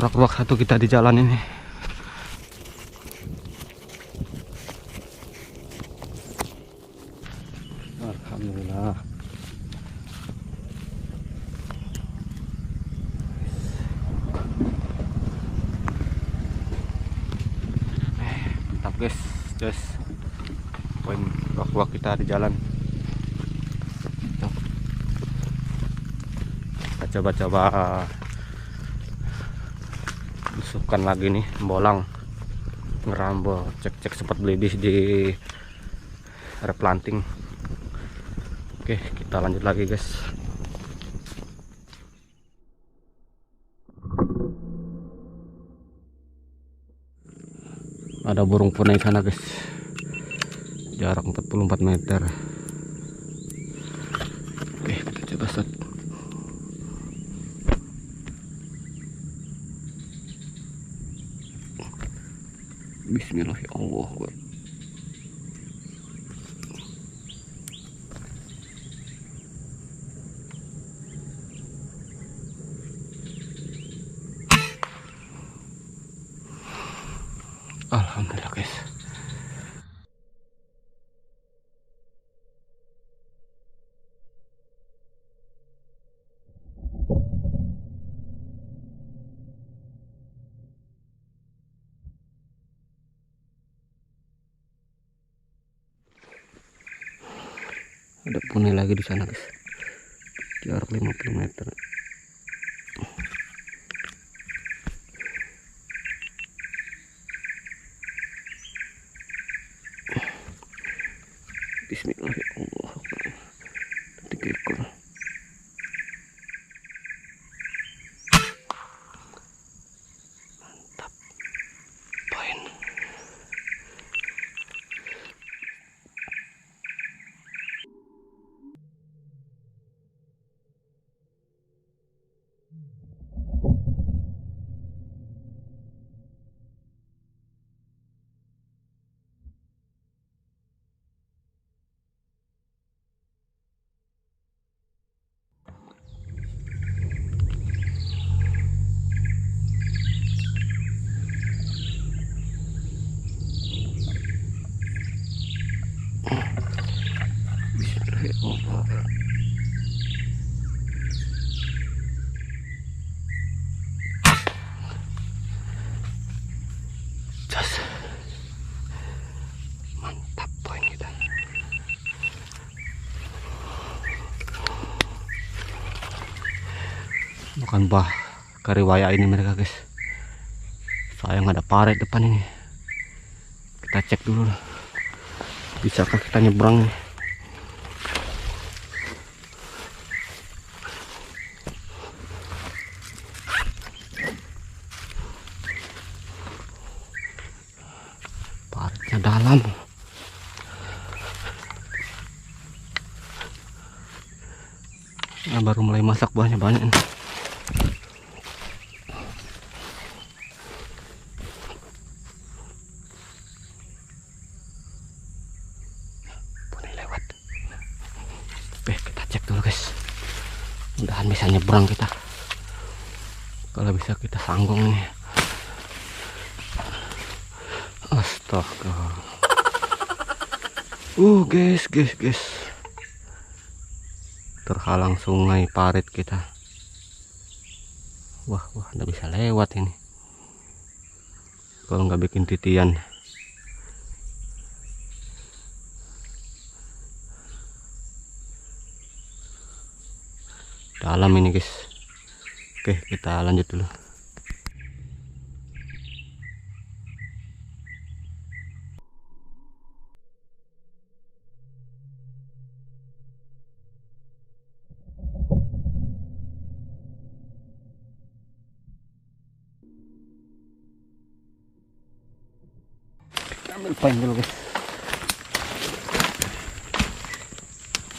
Rak-rak satu kita di jalan ini. Alhamdulillah. Mantap guys, just poin rak-rak kita di jalan. Kita coba-coba busukkan lagi nih bolang ngerambol, cek sempat belibis di replanting. Oke, kita lanjut lagi guys. Ada burung punai sana guys, jarak 44 meter. Oke, kita coba set. Bismillahirrahmanirrahim. Alhamdulillah guys. Ada punai lagi di sana guys, jarak 50 meter. Bismillahirrahmanirrahim. 3 ekor. Mantap. Poin. Bismillahirrahmanirrahim. Jas. Mantap poin kita. Bukan bah kariwaya ini mereka guys. Sayang ada paret depan ini. Kita cek dulu lah. Bisakah kita nyebrang nih? Paretnya dalam. Nah, baru mulai masak buahnya banyak nih. Punai lewat. Oke, kita cek dulu guys. Mudahan bisa nyebrang kita. Kalau bisa kita sanggung nih. Astaga. Guys. Terhalang sungai parit kita. Wah, nggak bisa lewat ini. Kalau nggak bikin titian. Dalam ini guys. Oke, kita lanjut dulu. Ambil poin dulu guys.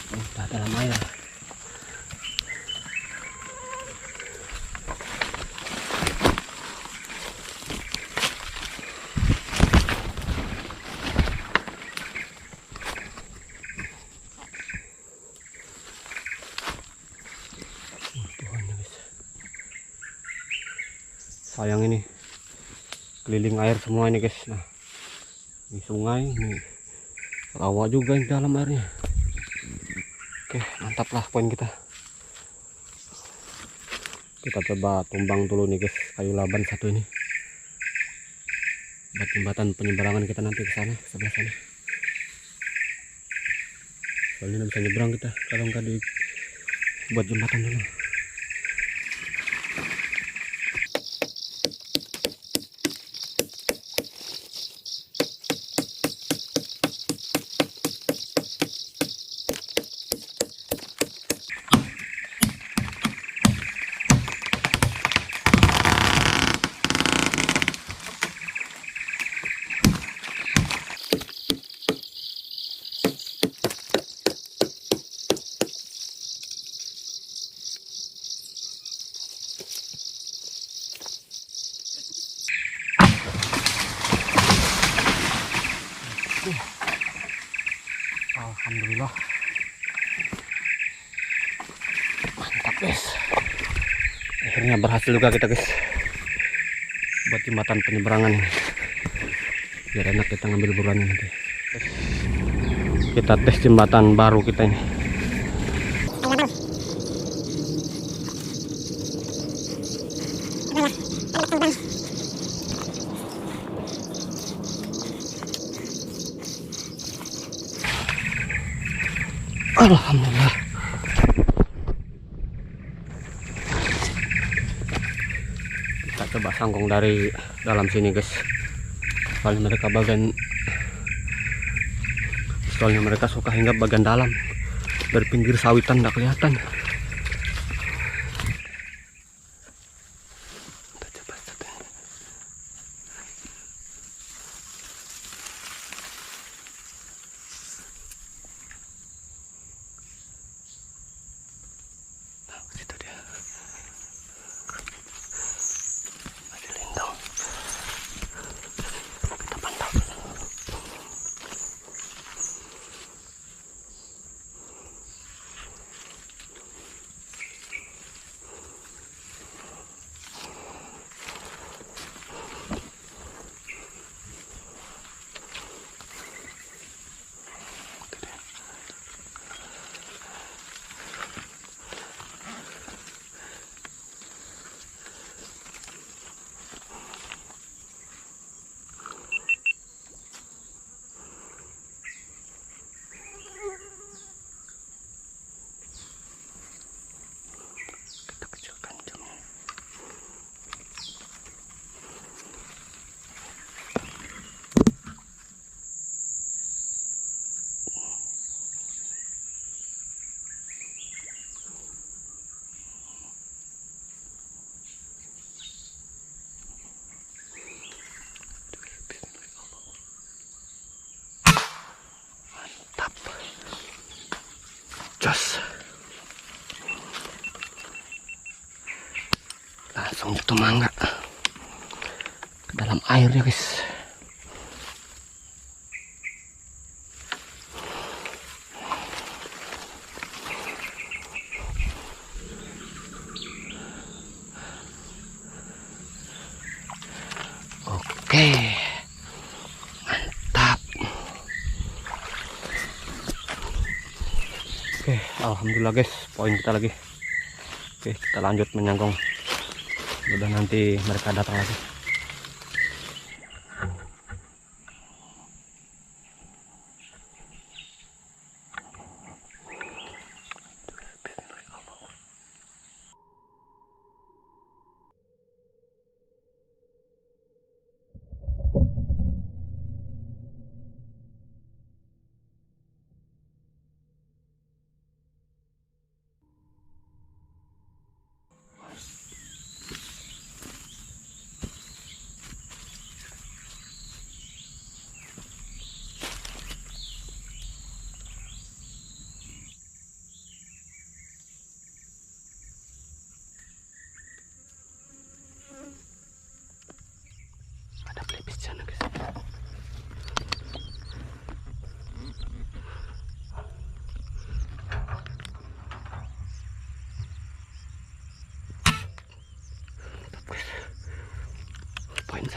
Udah dalam air. sayang ini keliling air semua ini guys. Nah, ini sungai, ini rawa juga yang dalam airnya. Oke, mantap lah poin kita. Kita coba tumbang dulu nih guys kayu laban satu ini buat jembatan penyeberangan kita nanti ke sana, sebelah sana. Soalnya nggak bisa nyebrang kita kalau nggak dibuat jembatan dulu. Alhamdulillah, mantap guys, akhirnya berhasil juga kita guys buat jembatan penyeberangan ini. Biar enak kita ngambil buruannya nanti. Kita tes jembatan baru kita ini. Alhamdulillah. Kita coba sangkong dari dalam sini guys. Soalnya mereka suka hingga bagian dalam, dari pinggir sawitan nggak kelihatan. Kita coba setting. Nah, situ dia. Masih lindung. Kita pantau. Jos. Langsung jatuh mangga ke dalam air ya guys. Oke, mantap. Oke, alhamdulillah guys, poin kita lagi. Oke, kita lanjut menyangkong. Udah nanti mereka datang lagi.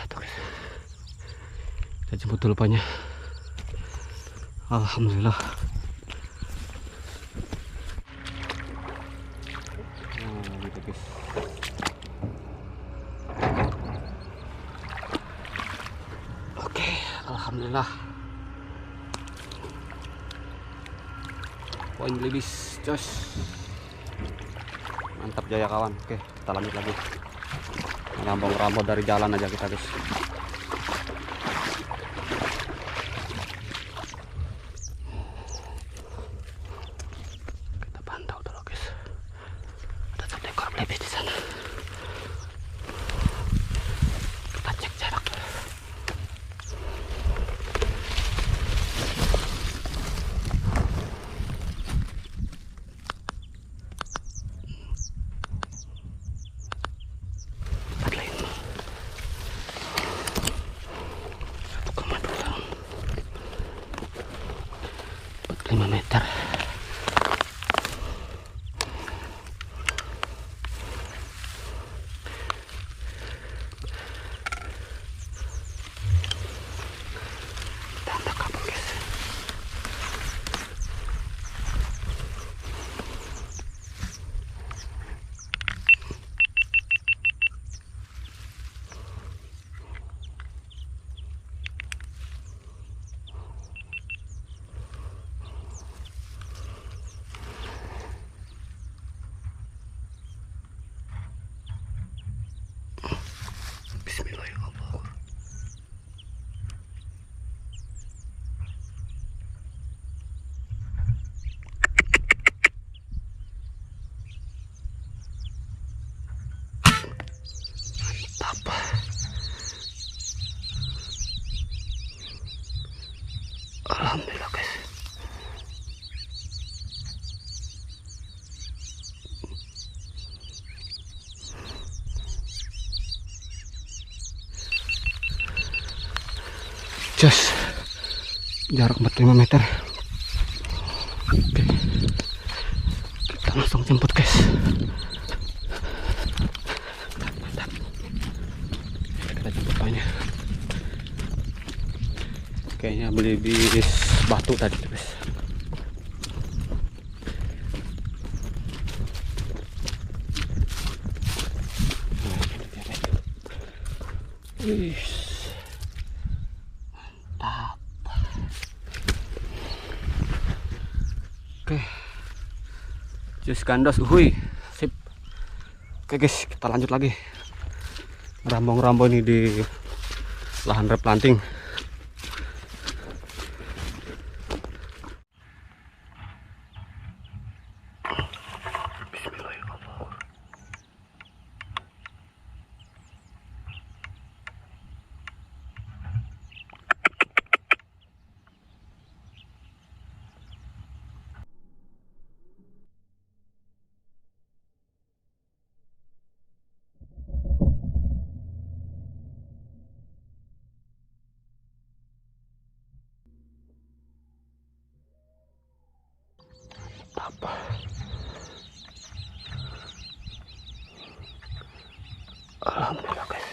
satu guys. Kita jemput dulu banyak. Alhamdulillah. Nah, gitu guys. Oke, alhamdulillah. Poin belibis, jos. Mantap jaya kawan. Oke, kita lanjut lagi. Rambut-rambut dari jalan aja kita guys. Kita pantau dulu guys. Ada satu ekor belibis di sana. Kita cek jarak. Meter. Tanda kabur guys. Bismillahirrahmanirrahim. Mantap. Alhamdulillah guys. Just jarak 45 meter. Oke, kita langsung jemput guys. Mantap. Kita jemput banyak. Kayaknya belibis batu tadi guys. Wih. Oke, jus gandos, uhui, sip. Oke guys, kita lanjut lagi. Rambong-rambong ini di lahan replanting. Bismillahirrahmanirrahim. Apa? Alhamdulillah guys.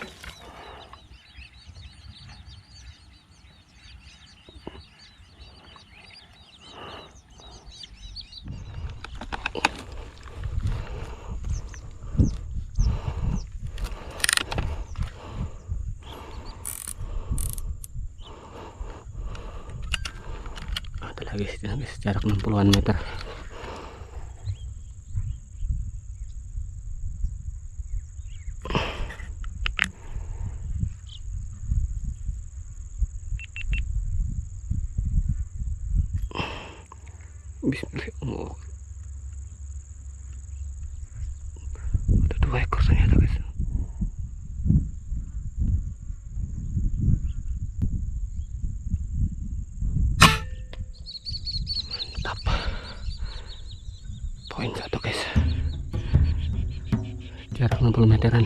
Ada lagi jarak 60-an meter. Bismillah. Ada 2 ekor ternyata guys. Mantap. Poin 1 guys. Jarak 60 meteran.